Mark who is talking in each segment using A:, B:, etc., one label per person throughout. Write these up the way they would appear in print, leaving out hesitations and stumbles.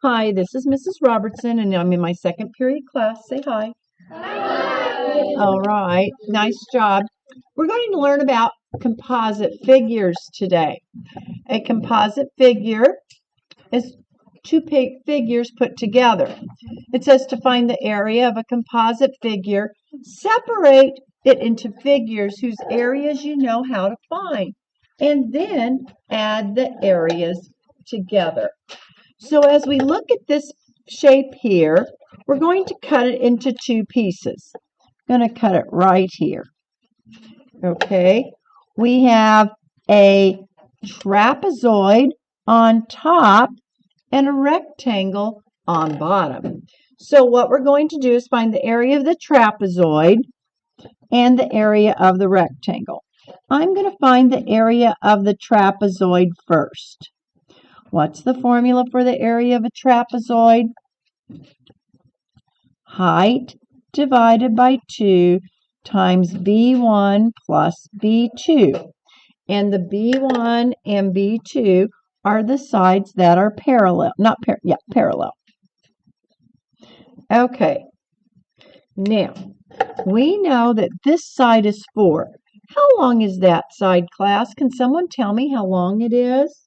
A: Hi, this is Mrs. Robertson, and I'm in my second period class. Say hi.
B: Hi.
A: All right, nice job. We're going to learn about composite figures today. A composite figure is two figures put together. It says to find the area of a composite figure, separate it into figures whose areas you know how to find, and then add the areas together. So as we look at this shape here, we're going to cut it into two pieces. I'm going to cut it right here. Okay, we have a trapezoid on top and a rectangle on bottom. So what we're going to do is find the area of the trapezoid and the area of the rectangle. I'm going to find the area of the trapezoid first. What's the formula for the area of a trapezoid? Height divided by 2 times B1 plus B2. And the B1 and B2 are the sides that are parallel. Parallel. Okay. Now, we know that this side is 4. How long is that side, class? Can someone tell me how long it is?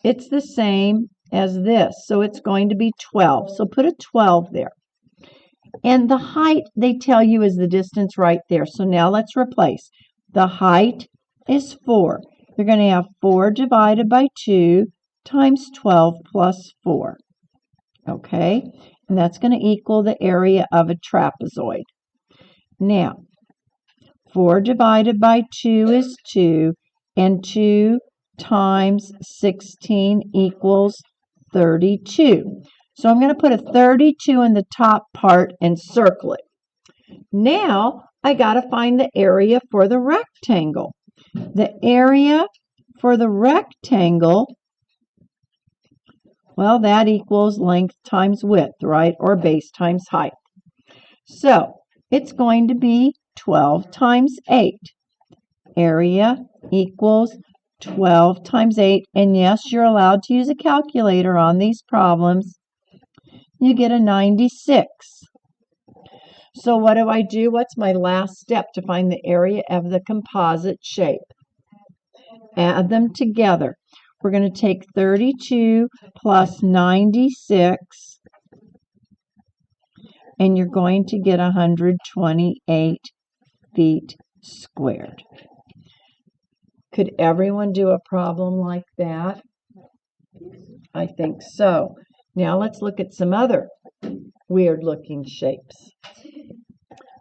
A: It's the same as this, so it's going to be 12. So put a 12 there. And the height, they tell you, is the distance right there. So now let's replace. The height is 4. You're going to have 4 divided by 2 times 12 plus 4. Okay? And that's going to equal the area of a trapezoid. Now, 4 divided by 2 is 2, and 2 times 16 equals 32. So I'm going to put a 32 in the top part and circle it. Now I got to find the area for the rectangle. The area for the rectangle, well, that equals length times width, right? Or base times height. So it's going to be 12 times 8. Area equals 12 times 8, and yes, you're allowed to use a calculator on these problems. You get a 96. So what do I do? What's my last step to find the area of the composite shape? Add them together. We're going to take 32 plus 96, and you're going to get 128 feet squared. Could everyone do a problem like that? I think so. Now let's look at some other weird looking shapes.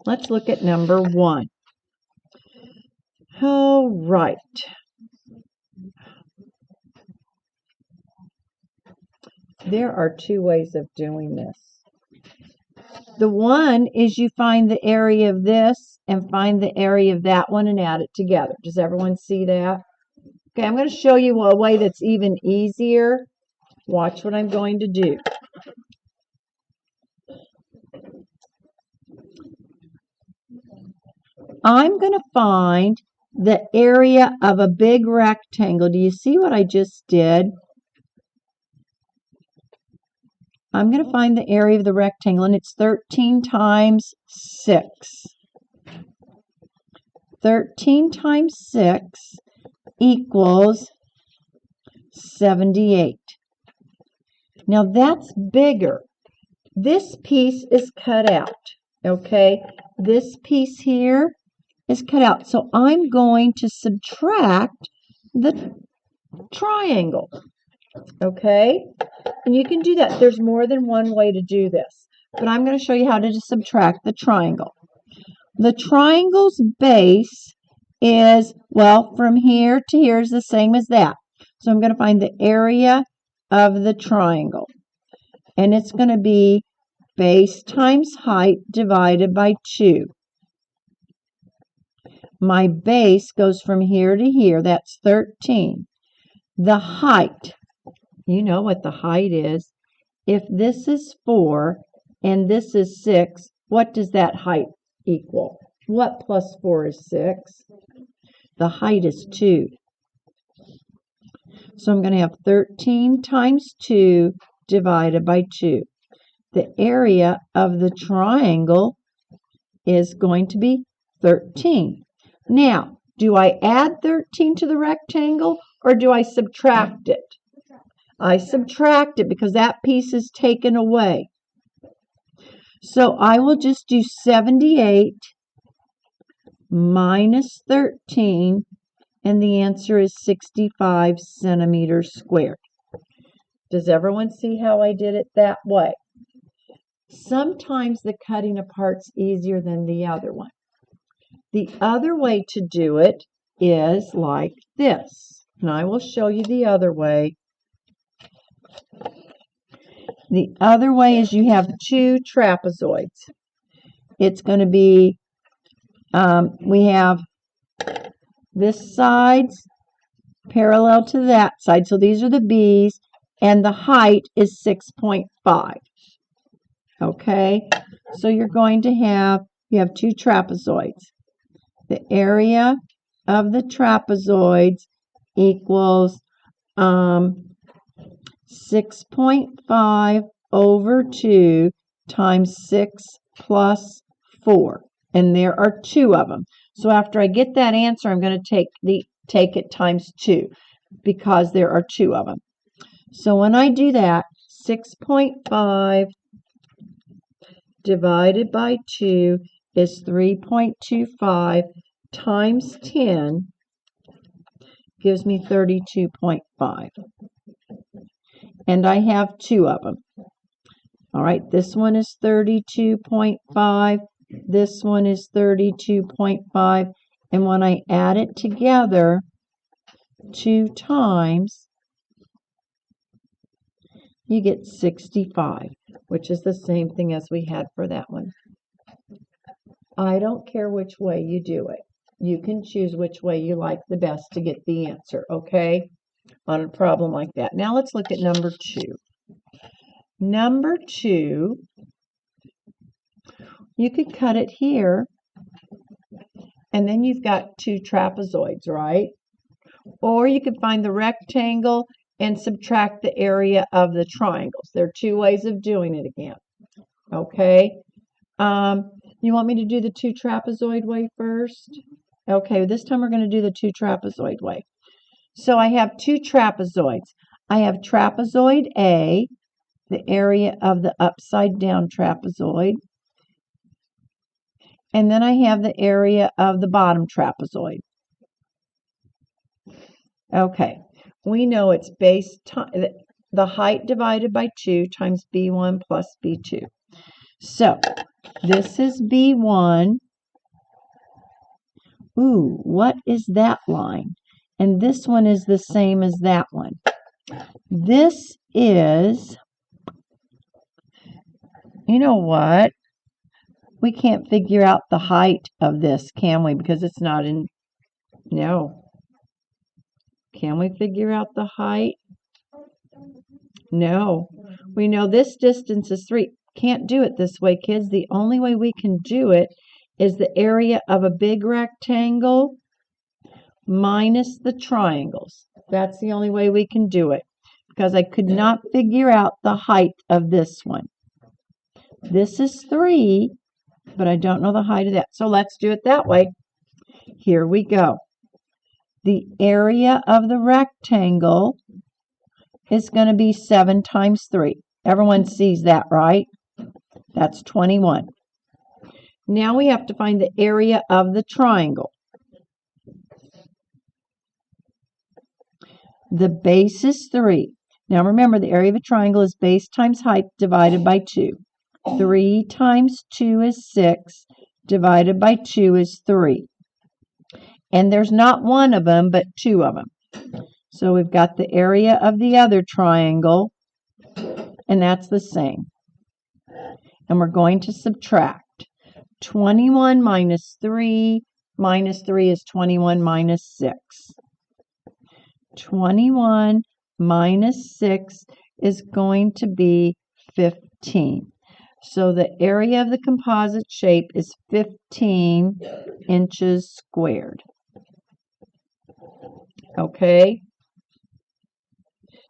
A: Let's look at number 1. All right. There are 2 ways of doing this. The one is you find the area of this and find the area of that one and add it together. Does everyone see that? Okay, I'm going to show you a way that's even easier. Watch what I'm going to do. I'm going to find the area of a big rectangle. Do you see what I just did? I'm going to find the area of the rectangle, and it's 13 times 6. 13 times 6 equals 78. Now that's bigger. This piece is cut out, okay? This piece here is cut out. So I'm going to subtract the triangle, okay? And you can do that. There's more than one way to do this, but I'm going to show you how to subtract the triangle. The triangle's base is, well, from here to here is the same as that. So I'm going to find the area of the triangle. And it's going to be base times height divided by 2. My base goes from here to here. That's 13. The height, you know what the height is. If this is 4 and this is 6, what does that height equal? What plus 4 is 6? The height is 2. So I'm going to have 13 times 2 divided by 2. The area of the triangle is going to be 13. Now, do I add 13 to the rectangle or do I subtract it? I subtract it because that piece is taken away. So I will just do 78 minus 13, and the answer is 65 centimeters squared. Does everyone see how I did it that way? Sometimes the cutting apart's easier than the other one. The other way to do it is like this, and I will show you the other way. The other way is you have two trapezoids. It's going to be, we have this side parallel to that side. So these are the B's, and the height is 6.5. Okay, so you're going to have, you have two trapezoids. The area of the trapezoids equals 6.5 over 2 times 6 plus 4. And there are two of them. So after I get that answer, I'm going to take it times 2 because there are two of them. So when I do that, 6.5 divided by 2 is 3.25 times 10 gives me 32.5. And I have two of them. All right, this one is 32.5. This one is 32.5. And when I add it together 2 times, you get 65, which is the same thing as we had for that one. I don't care which way you do it. You can choose which way you like the best to get the answer, okay, on a problem like that. Now let's look at number 2. Number 2, you could cut it here, and then you've got two trapezoids, right? Or you could find the rectangle and subtract the area of the triangles. There are two ways of doing it again, okay? You want me to do the two trapezoid way first? Okay, this time we're going to do the two trapezoid way. So I have two trapezoids. I have trapezoid A, the area of the upside down trapezoid. And then I have the area of the bottom trapezoid. Okay, we know it's the height divided by 2 times B1 plus B2. So this is B1. Ooh, what is that line? And this one is the same as that one. This is, you know what? We can't figure out the height of this, can we? Because it's not in, no. Can we figure out the height? No. We know this distance is 3. Can't do it this way, kids. The only way we can do it is the area of a big rectangle minus the triangles. That's the only way we can do it, because I could not figure out the height of this one. This is 3, but I don't know the height of that. So let's do it that way. Here we go. The area of the rectangle is going to be 7 times 3. Everyone sees that, right? That's 21. Now we have to find the area of the triangle. The base is 3. Now remember, the area of a triangle is base times height divided by 2. 3 times 2 is 6, divided by 2 is 3. And there's not one of them, but two of them. So we've got the area of the other triangle, and that's the same. And we're going to subtract. 21 minus 3 is 21 minus 6. 21 minus 6 is going to be 15. So the area of the composite shape is 15 inches squared. Okay?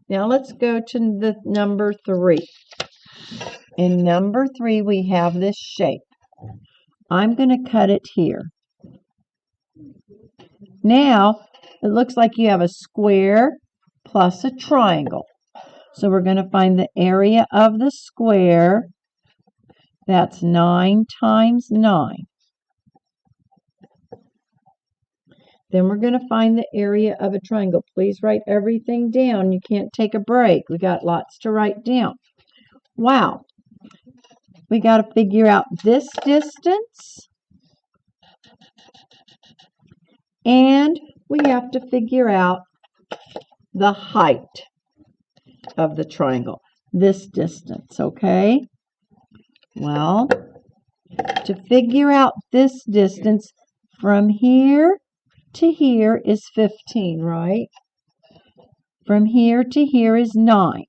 A: Now let's go to the number 3. In number 3, we have this shape. I'm going to cut it here. Now, it looks like you have a square plus a triangle. So we're going to find the area of the square. That's 9 times 9. Then we're going to find the area of a triangle. Please write everything down. You can't take a break. We got lots to write down. Wow. We got to figure out this distance. And we have to figure out the height of the triangle. This distance, okay? Well, to figure out this distance from here to here is 15, right? From here to here is 9.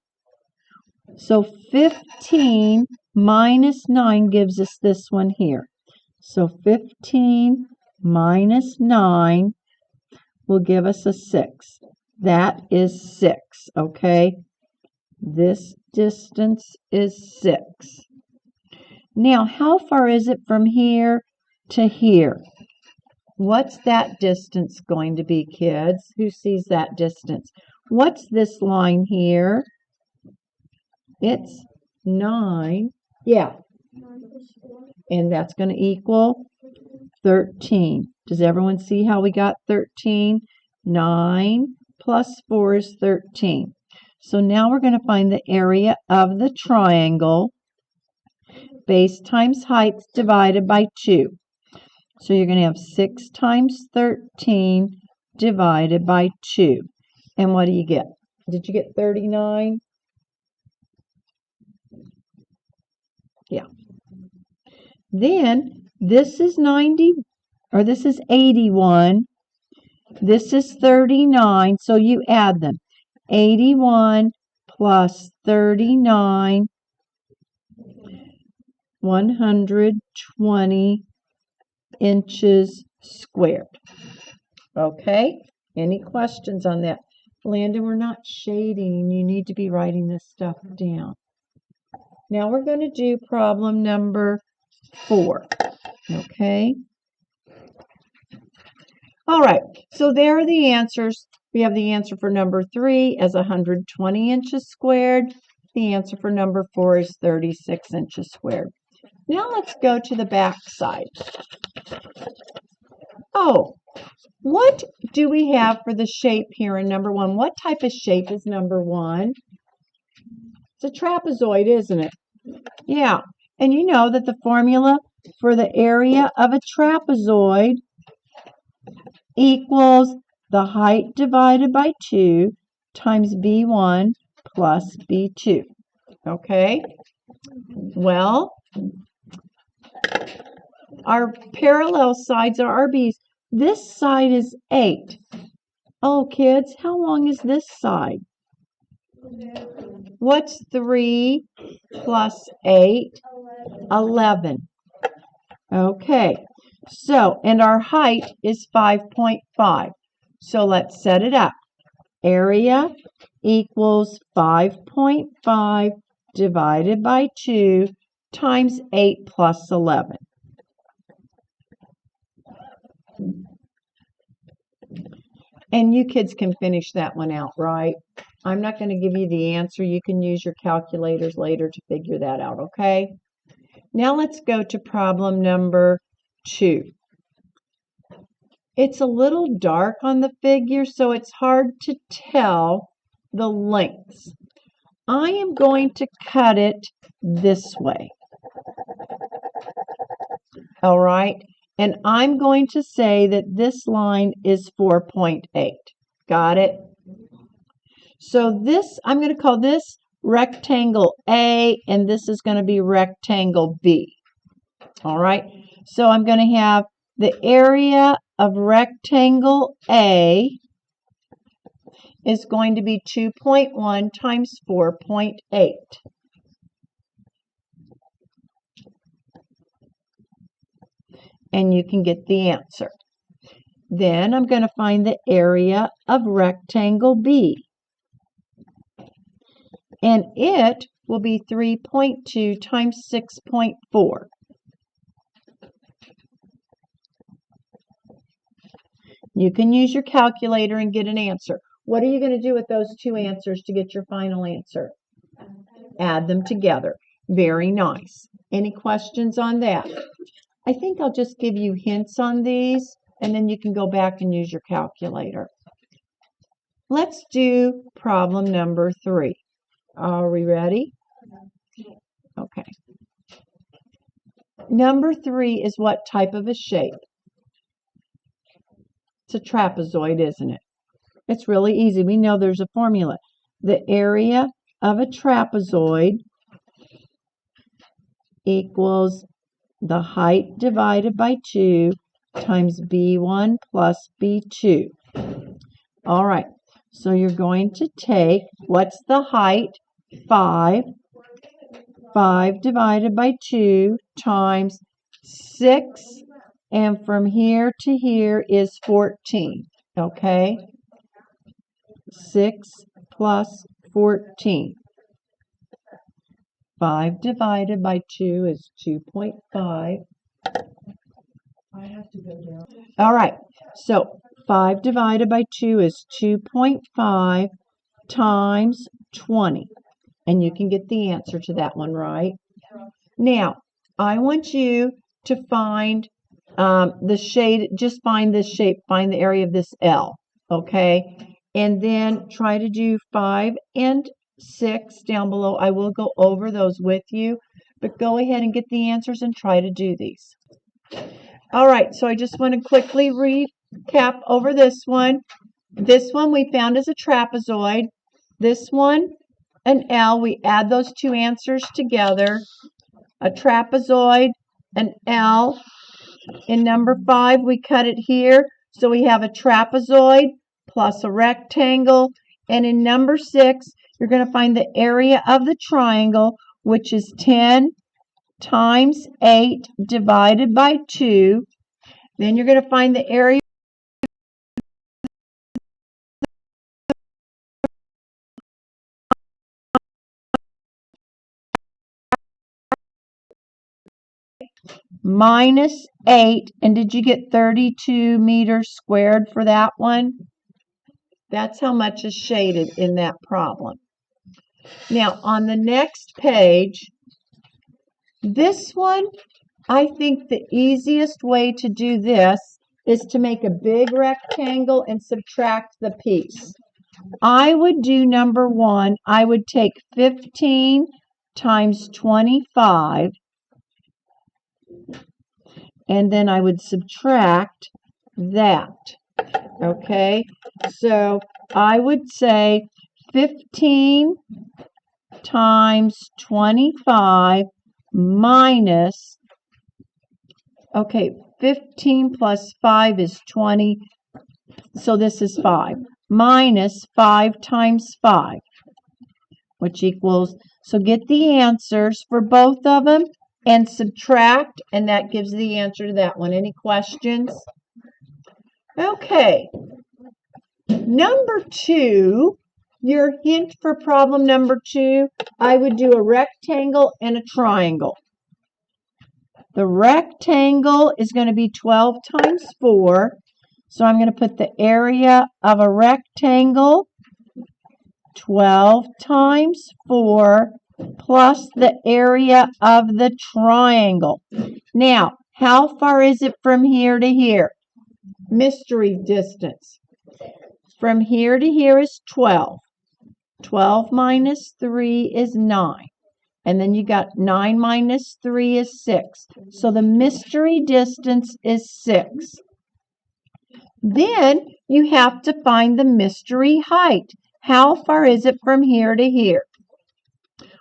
A: So 15 minus 9 gives us this one here. So 15 minus 9 will give us a 6. That is 6, okay? This distance is 6. Now, how far is it from here to here? What's that distance going to be, kids? Who sees that distance? What's this line here? It's 9. Yeah. And that's going to equal 13. Does everyone see how we got 13? 9 plus 4 is 13. So now we're going to find the area of the triangle. Base times height divided by 2. So you're going to have 6 times 13 divided by 2. And what do you get? Did you get 39? Yeah. Then this is 90, or this is 81. This is 39, so you add them. 81 plus 39, 120 inches squared. Okay? Any questions on that? Landon, we're not shading. You need to be writing this stuff down. Now we're going to do problem number 4. Okay? All right. So there are the answers. We have the answer for number 3 as 120 inches squared. The answer for number 4 is 36 inches squared. Now let's go to the back side. Oh, what do we have for the shape here in number 1? What type of shape is number 1? It's a trapezoid, isn't it? Yeah. And you know that the formula for the area of a trapezoid equals the height divided by 2 times B1 plus B2. Okay? Well, our parallel sides are our B's. This side is 8. Oh, kids, how long is this side? What's 3 plus 8? 11. Okay. So, and our height is 5.5. So let's set it up. Area equals 5.5 divided by 2 times 8 plus 11. And you kids can finish that one out, right? I'm not going to give you the answer. You can use your calculators later to figure that out, okay? Now let's go to problem number 2. It's a little dark on the figure, so it's hard to tell the lengths. I am going to cut it this way. All right? And I'm going to say that this line is 4.8. Got it? So this, I'm going to call this rectangle A, and this is going to be rectangle B. All right? So I'm going to have the area of rectangle A is going to be 2.1 times 4.8. And you can get the answer. Then I'm going to find the area of rectangle B. and it will be 3.2 times 6.4. You can use your calculator and get an answer. What are you going to do with those two answers to get your final answer? Add them together. Very nice. Any questions on that? I think I'll just give you hints on these, and then you can go back and use your calculator. Let's do problem number 3. Are we ready? Okay. Number 3 is what type of a shape? It's a trapezoid, isn't it? It's really easy. We know there's a formula. The area of a trapezoid equals the height divided by 2 times b1 plus b2. All right, so you're going to take, what's the height? 5. 5 divided by 2 times 6, and from here to here is 14, okay? 6 plus 14. 5 divided by 2 is 2.5. All right, so 5 divided by 2 is 2.5 times 20. And you can get the answer to that one, right? Now, I want you to find the shade, just find this shape, find the area of this L, okay? And then try to do 5 and 6 down below. I will go over those with you, but go ahead and get the answers and try to do these. All right, so I just want to quickly recap over this one. This one we found as a trapezoid. This one, an L. We add those two answers together. A trapezoid, an L. In number 5, we cut it here. So we have a trapezoid plus a rectangle. And in number 6, you're going to find the area of the triangle, which is 10 times 8 divided by 2. Then you're going to find the area minus 8. And did you get 32 meters squared for that one? That's how much is shaded in that problem. Now, on the next page, this one, I think the easiest way to do this is to make a big rectangle and subtract the piece. I would do number 1. I would take 15 times 25, and then I would subtract that. Okay, so I would say 15 times 25 minus, okay, 15 plus 5 is 20, so this is 5, minus 5 times 5, which equals, so get the answers for both of them and subtract, and that gives the answer to that one. Any questions? Okay, number 2, your hint for problem number 2, I would do a rectangle and a triangle. The rectangle is going to be 12 times 4, so I'm going to put the area of a rectangle, 12 times 4, plus the area of the triangle. Now, how far is it from here to here? Mystery distance. From here to here is 12. 12 minus 3 is 9. And then you got 9 minus 3 is 6. So the mystery distance is 6. Then you have to find the mystery height. How far is it from here to here?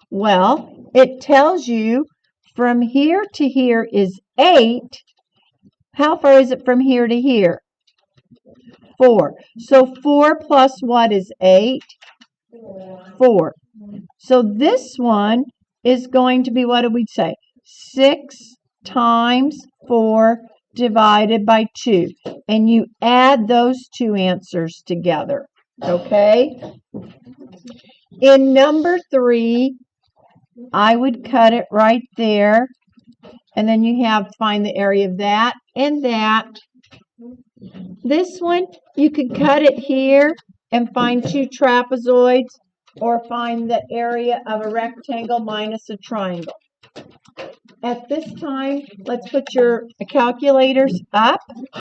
A: Well, it tells you from here to here is 8. How far is it from here to here? 4. So 4 plus what is 8? 4. So this one is going to be, what do we say? 6 times 4 divided by 2. And you add those two answers together. Okay? In number 3, I would cut it right there. And then you have find the area of that and that. This one, you could cut it here and find 2 trapezoids, or find the area of a rectangle minus a triangle. At this time, let's put your calculators up.